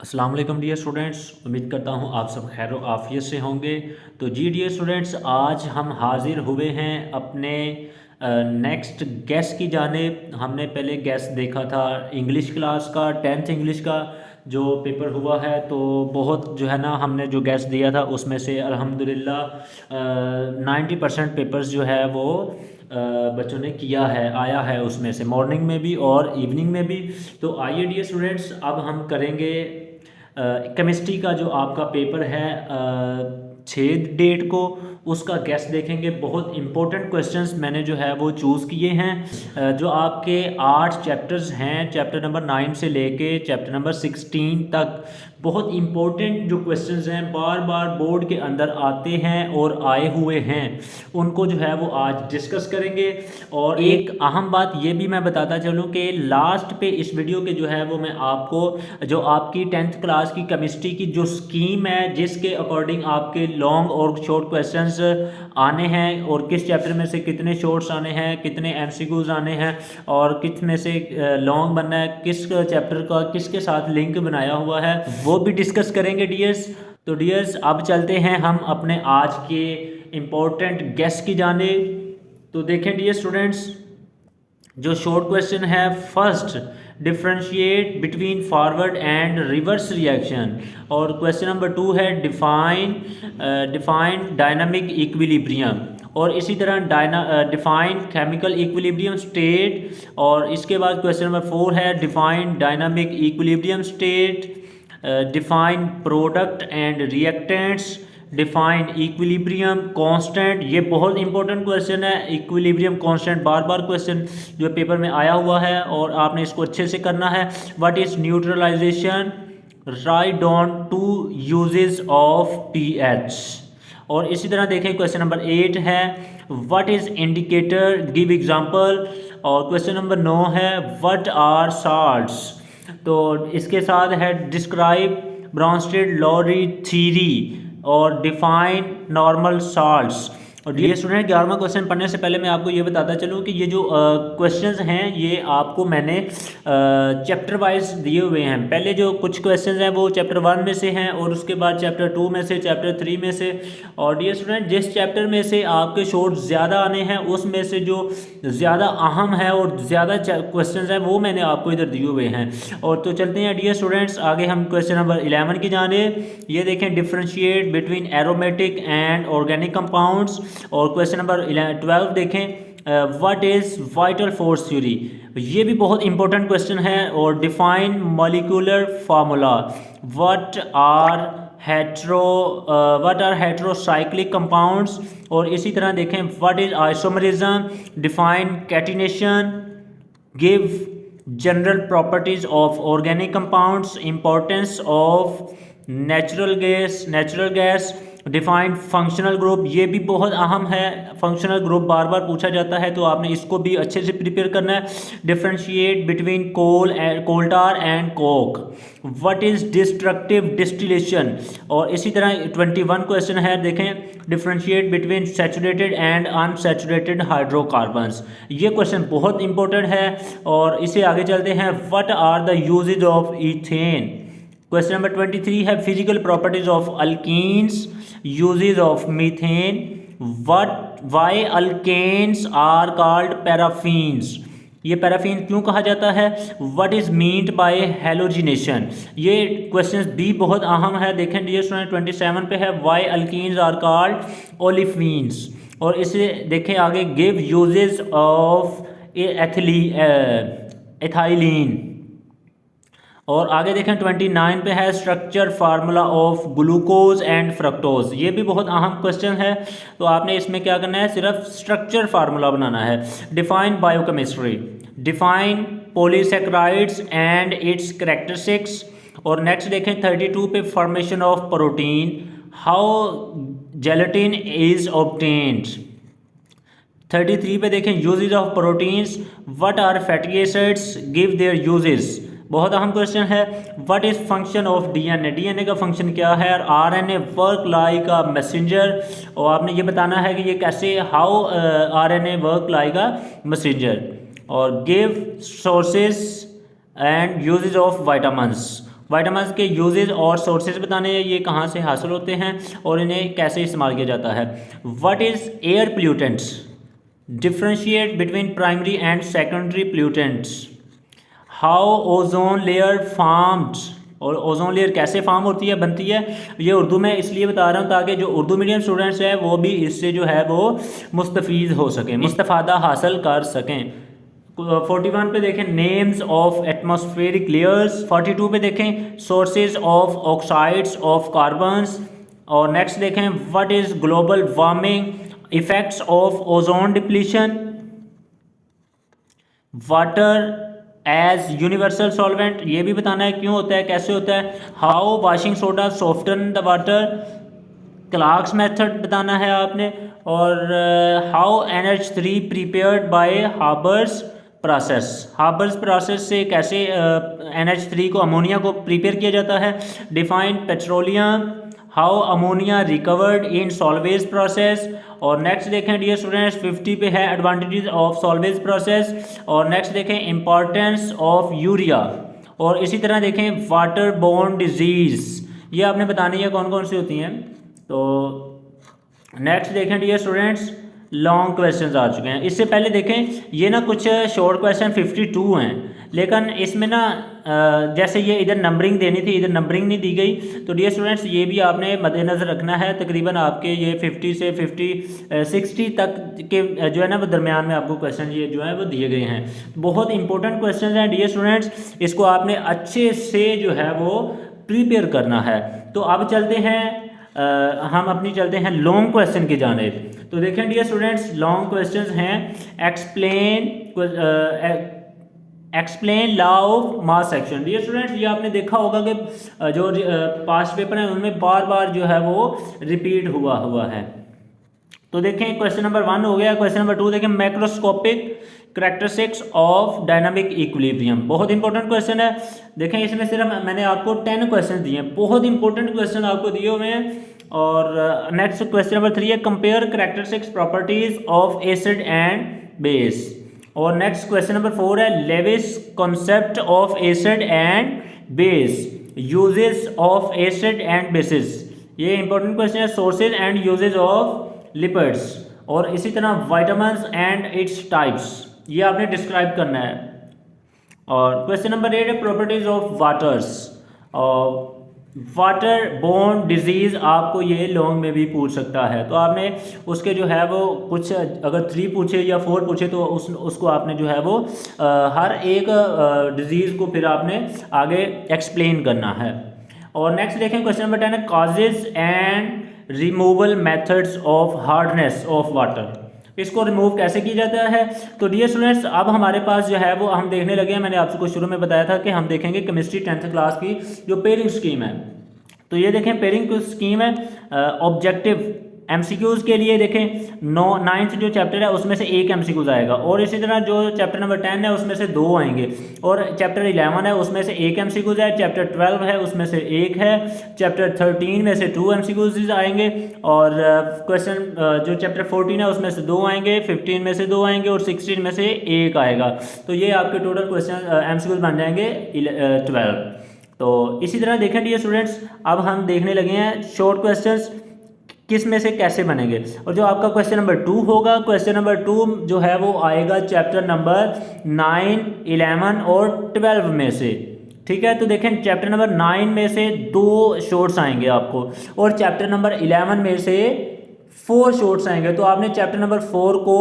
अस्सलाम वालेकुम dear students, उम्मीद करता हूँ आप सब खैर आफियत से होंगे। तो जी डियर स्टूडेंट्स, आज हम हाजिर हुए हैं अपने नेक्स्ट गैस की जानिब। हमने पहले गैस देखा था इंग्लिश क्लास का, 10th इंग्लिश का जो पेपर हुआ है। तो बहुत जो है ना, हमने जो गैस दिया था उसमें से अल्हम्दुलिल्लाह 90% पेपर्स जो है वो बच्चों ने किया है, आया है उसमें से, मॉर्निंग में भी और इवनिंग में भी। तो आइए डियर स्टूडेंट्स, अब हम करेंगे केमिस्ट्री का जो आपका पेपर है 6 डेट को, उसका गैस देखेंगे। बहुत इंपॉर्टेंट क्वेश्चंस मैंने जो है वो चूज़ किए हैं। जो आपके 8 चैप्टर्स हैं, चैप्टर नंबर 9 से लेके चैप्टर नंबर 16 तक, बहुत इंपॉर्टेंट जो क्वेश्चंस हैं, बार बार बोर्ड के अंदर आते हैं और आए हुए हैं, उनको जो है वो आज डिस्कस करेंगे। और एक अहम बात ये भी मैं बताता चलूँ कि लास्ट पे इस वीडियो के जो है वो मैं आपको जो आपकी 10th क्लास की केमिस्ट्री की जो स्कीम है, जिसके अकॉर्डिंग आपके लॉन्ग और शॉर्ट क्वेश्चंस आने हैं, और किस चैप्टर में से कितने शॉर्ट्स आने हैं, कितने एमसीक्यूज आने हैं, और किस में से लॉन्ग बनना है, किस चैप्टर का किसके साथ लिंक बनाया हुआ है, वो भी डिस्कस करेंगे डियर्स। तो डियर्स, अब चलते हैं हम अपने आज के इम्पोर्टेंट गेस्ट की जानिब। तो देखें डियर स्टूडेंट्स, जो शॉर्ट क्वेश्चन है, first differentiate between forward and reverse reaction. और क्वेश्चन नंबर 2 है डिफाइन डायनामिक इक्विलिब्रियम। और इसी तरह डिफाइन केमिकल इक्विलिब्रियम स्टेट। और इसके बाद क्वेश्चन नंबर 4 है define dynamic equilibrium state, define product and reactants, define equilibrium constant. ये बहुत इंपॉर्टेंट क्वेश्चन है, इक्विलिब्रियम कांस्टेंट बार बार क्वेश्चन जो पेपर में आया हुआ है और आपने इसको अच्छे से करना है। What is neutralization, write down 2 uses of pH. और इसी तरह देखें क्वेश्चन नंबर 8 है what is indicator, give example. और क्वेश्चन नंबर 9 है व्हाट आर साल्ट्स। तो इसके साथ है डिस्क्राइब ब्रॉन्स्टेड लॉरी थ्योरी और डिफाइन नॉर्मल साल्ट्स। और डियर स्टूडेंट, 11वां क्वेश्चन पढ़ने से पहले मैं आपको ये बताता चलूँ कि ये जो क्वेश्चंस हैं ये आपको मैंने चैप्टर वाइज दिए हुए हैं। पहले जो कुछ क्वेश्चंस हैं वो चैप्टर 1 में से हैं, और उसके बाद चैप्टर 2 में से, चैप्टर 3 में से। और डियर स्टूडेंट, जिस चैप्टर में से आपके शॉर्ट ज़्यादा आने हैं उसमें से जो ज़्यादा अहम है और ज़्यादा क्वेश्चंस हैं वो मैंने आपको इधर दिए हुए हैं। और तो चलते हैं डियर स्टूडेंट्स, आगे हम क्वेश्चन नंबर 11 की जानिब। ये देखें differentiate between aromatic and organic compounds. और क्वेश्चन नंबर 12 देखें what is vital force theory. ये भी बहुत इंपॉर्टेंट क्वेश्चन है। और define molecular formula, what are heterocyclic compounds. और इसी तरह देखें what is isomerism, define catenation, give general properties of organic compounds, importance of natural gas, defined functional group. ये भी बहुत अहम है, फंक्शनल ग्रुप बार बार पूछा जाता है, तो आपने इसको भी अच्छे से प्रिपेयर करना है। Differentiate between coal tar and coke, what is destructive distillation. और इसी तरह 21 क्वेश्चन है, देखें differentiate between saturated and unsaturated hydrocarbons. ये क्वेश्चन बहुत इंपॉर्टेंट है। और इससे आगे चलते हैं, what are the uses of ethane. Question number 23 है physical properties of alkenes, uses of methane, why alkanes are called paraffins. ये पैराफिन क्यों कहा जाता है, what is meant by halogenation. ये क्वेश्चंस भी बहुत अहम है। देखें डियर स्टूडेंट, 27 पे है why alkenes are called olefins. और इसे देखें आगे, गिव यूजेज ऑफ एथाइलिन। और आगे देखें 29 पे है structure formula of glucose and fructose. ये भी बहुत अहम क्वेश्चन है, तो आपने इसमें क्या करना है, सिर्फ स्ट्रक्चर फार्मूला बनाना है। Define biochemistry, define polysaccharides and its characteristics. और नेक्स्ट देखें 32 पे formation of protein, how gelatin is obtained. 33 पे देखें uses of proteins, what are fatty acids, give their uses. बहुत अहम क्वेश्चन है। What is function of DNA, DNA का function क्या है। और RNA work like a messenger, और आपने ये बताना है कि ये कैसे, how RNA work like a messenger. और give sources and uses of vitamins. Vitamins के यूजेस और सोर्सेज बताने हैं, ये कहाँ से हासिल होते हैं और इन्हें कैसे इस्तेमाल किया जाता है। What is air pollutants, differentiate between primary and secondary pollutants, how ozone layer formed, और ओजोन लेयर कैसे फॉर्म होती है, बनती है। ये उर्दू में इसलिए बता रहा हूँ ताकि जो उर्दू मीडियम स्टूडेंट्स हैं वो भी इससे जो है वो मुस्तफ़ीज़ हो सकें, इस्तिफ़ादा हासिल कर सकें। 41 पे देखें नेम्स ऑफ एटमॉस्फेरिक लेयर्स, 42 पे देखें sources of oxides of carbons, और नेक्स्ट देखें what is global warming, effects of ozone depletion, water as universal solvent, ये भी बताना है क्यों होता है, कैसे होता है। How washing soda soften the water, Clark's method बताना है आपने, और how NH3 prepared by harbours process, harbours process से कैसे NH3 को, अमोनिया को प्रिपेयर किया जाता है। Define petroleum, how ammonia recovered in salvage process, और नेक्स्ट देखें डियर स्टूडेंट्स 50 पे है एडवांटेजेस ऑफ सॉल्वेज प्रोसेस, और नेक्स्ट देखें इंपॉर्टेंस ऑफ यूरिया, और इसी तरह देखें वाटर बोर्न डिजीज़, ये आपने बतानी है कौन कौन सी होती हैं। तो नेक्स्ट देखें डियर स्टूडेंट्स लॉन्ग क्वेश्चंस आ चुके हैं। इससे पहले देखें ये ना कुछ शॉर्ट क्वेश्चन 52 हैं, लेकिन इसमें ना जैसे ये इधर नंबरिंग देनी थी, इधर नंबरिंग नहीं दी गई, तो डियर स्टूडेंट्स ये भी आपने मद्देनज़र रखना है। तकरीबन आपके ये 50 से 60 तक के जो है ना वो दरमियान में आपको क्वेश्चन ये जो है वो दिए गए हैं। बहुत इंपॉर्टेंट क्वेश्चन हैं डियर स्टूडेंट्स, इसको आपने अच्छे से जो है वो प्रिपेयर करना है। तो अब चलते हैं हम अपनी चलते हैं लॉन्ग क्वेश्चन की जानिब। तो देखें डियर स्टूडेंट्स लॉन्ग क्वेश्चंस हैं। Explain law of mass action. Dear students ये आपने देखा होगा कि जो पास्ट पेपर हैं उनमें बार बार जो है वो रिपीट हुआ है। तो देखें क्वेश्चन नंबर 1 हो गया। क्वेश्चन नंबर 2 देखें macroscopic characteristics of dynamic equilibrium, बहुत इंपॉर्टेंट क्वेश्चन है। देखें इसमें सिर्फ मैंने आपको 10 क्वेश्चन दिए हैं, बहुत इंपॉर्टेंट क्वेश्चन आपको दिए हुए हैं। और नेक्स्ट क्वेश्चन नंबर 3 है compare characteristics properties of acid and base, और नेक्स्ट क्वेश्चन नंबर 4 है Lewis concept of acid and base, uses of acid and bases, ये इंपॉर्टेंट क्वेश्चन है। Sources and uses of lipids, और इसी तरह vitamins and its types, ये आपने describe करना है। और क्वेश्चन नंबर 8 है प्रॉपर्टीज ऑफ वाटर्स, और वाटर बोर्न डिजीज़ आपको ये लॉन्ग में भी पूछ सकता है, तो आपने उसके जो है वो कुछ अगर 3 पूछे या 4 पूछे तो उसको आपने जो है वो हर एक डिजीज़ को फिर आपने आगे एक्सप्लेन करना है। और नेक्स्ट देखें क्वेश्चन नंबर 10 है causes and removal methods of hardness of water, इसको रिमूव कैसे किया जाता है। तो डियर स्टूडेंट्स अब हमारे पास जो है वो हम देखने लगे हैं, मैंने आपको शुरू में बताया था कि हम देखेंगे केमिस्ट्री 10th क्लास की जो पेयरिंग स्कीम है। तो ये देखें पेयरिंग स्कीम है ऑब्जेक्टिव MCQs के लिए देखें 9th जो चैप्टर है उसमें से 1 MCQs आएगा, और इसी तरह जो चैप्टर नंबर 10 है उसमें से 2 आएंगे, और चैप्टर 11 है उसमें से 1 MCQs है, चैप्टर 12 है उसमें से 1 है, चैप्टर 13 में से 2 MCQs आएंगे, और क्वेश्चन जो चैप्टर 14 है उसमें से 2 आएंगे, 15 में से 2 आएंगे, और 16 में से 1 आएगा। तो ये आपके टोटल क्वेश्चन MCQs बन जाएंगे 12। तो इसी तरह देखें डियर स्टूडेंट्स अब हम देखने लगे हैं शॉर्ट क्वेश्चंस किस में से कैसे बनेंगे। और जो आपका क्वेश्चन नंबर 2 होगा, क्वेश्चन नंबर 2 जो है वो आएगा चैप्टर नंबर 9, 11 और 12 में से, ठीक है। तो देखें चैप्टर नंबर 9 में से 2 शॉर्ट्स आएंगे आपको, और चैप्टर नंबर 11 में से 4 शॉर्ट्स आएंगे। तो आपने चैप्टर नंबर 4 को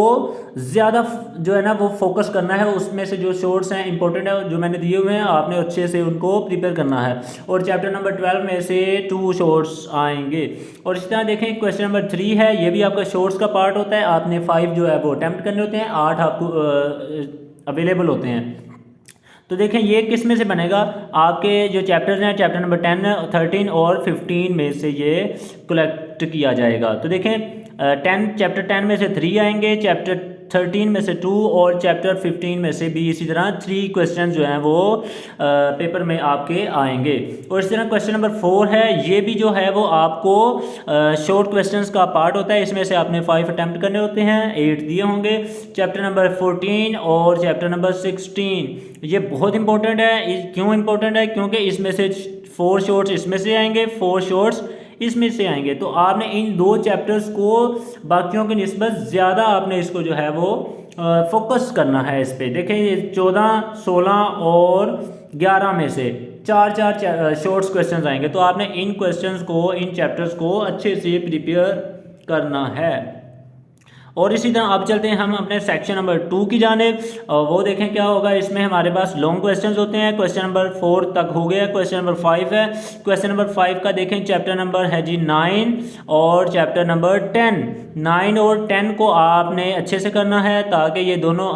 ज़्यादा जो है ना वो फोकस करना है, उसमें से जो शॉर्ट्स हैं इंपॉर्टेंट है जो मैंने दिए हुए हैं आपने अच्छे से उनको प्रिपेयर करना है। और चैप्टर नंबर 12 में से 2 शॉर्ट्स आएंगे। और इस तरह देखें क्वेश्चन नंबर 3 है, ये भी आपका शॉर्ट्स का पार्ट होता है, आपने 5 जो है वो अटैम्प्ट करने होते हैं, 8 आपको अवेलेबल होते हैं। तो देखें ये किस में से बनेगा, आपके जो चैप्टर्स हैं चैप्टर नंबर 10, 13 और 15 में से ये कलेक्ट किया जाएगा। तो देखें चैप्टर 10 में से 3 आएंगे, चैप्टर 13 में से 2 और चैप्टर 15 में से भी इसी तरह 3 क्वेश्चन जो हैं वो पेपर में आपके आएंगे। और इस तरह क्वेश्चन नंबर 4 है, ये भी जो है वो आपको शॉर्ट क्वेश्चंस का पार्ट होता है। इसमें से आपने 5 अटैम्प्ट करने होते हैं, 8 दिए होंगे। चैप्टर नंबर 14 और चैप्टर नंबर 16 ये बहुत इंपॉर्टेंट है। क्यों इंपॉर्टेंट है? क्योंकि इसमें से 4 शॉर्ट्स इसमें से आएंगे, 4 शॉर्ट्स इसमें से आएंगे। तो आपने इन 2 चैप्टर्स को बाकियों की निस्बत ज़्यादा आपने इसको जो है वो फोकस करना है इस पे। देखें ये 14, 16 और 11 में से 4 शॉर्ट्स क्वेश्चंस आएंगे। तो आपने इन क्वेश्चंस को, इन चैप्टर्स को अच्छे से प्रिपेयर करना है। और इसी तरह अब चलते हैं हम अपने सेक्शन नंबर 2 की जानिब। वो देखें क्या होगा। इसमें हमारे पास लॉन्ग क्वेश्चंस होते हैं। क्वेश्चन नंबर 4 तक हो गया, क्वेश्चन नंबर 5 है। क्वेश्चन नंबर 5 का देखें, चैप्टर नंबर है जी 9 और चैप्टर नंबर 10। 9 और 10 को आपने अच्छे से करना है ताकि ये दोनों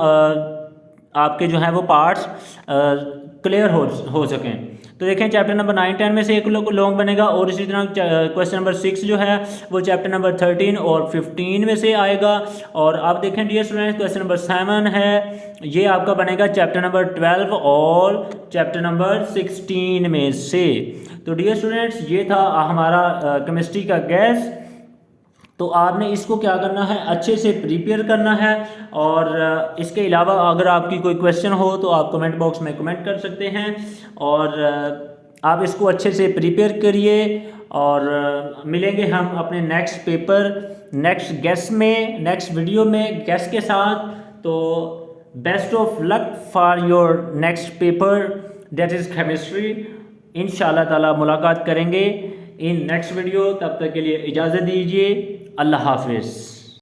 आपके जो हैं वो पार्ट्स क्लियर हो सकें। तो देखें चैप्टर नंबर 9, 10 में से एक लॉन्ग बनेगा। और इसी तरह क्वेश्चन नंबर 6 जो है वो चैप्टर नंबर 13 और 15 में से आएगा। और आप देखें डियर स्टूडेंट्स, क्वेश्चन नंबर 7 है, ये आपका बनेगा चैप्टर नंबर 12 और चैप्टर नंबर 16 में से। तो डियर स्टूडेंट्स, ये था हमारा केमिस्ट्री का गैस। तो आपने इसको क्या करना है, अच्छे से प्रिपेयर करना है। और इसके अलावा अगर आपकी कोई क्वेश्चन हो तो आप कमेंट बॉक्स में कमेंट कर सकते हैं। और आप इसको अच्छे से प्रिपेयर करिए। और मिलेंगे हम अपने नेक्स्ट पेपर, नेक्स्ट गेस्ट में, नेक्स्ट वीडियो में गेस्ट के साथ। तो best of luck for your next paper that is chemistry. इंशाल्लाह ताला मुलाकात करेंगे इन नेक्स्ट वीडियो। तब तक के लिए इजाज़त दीजिए। अल्लाह हाफिज़।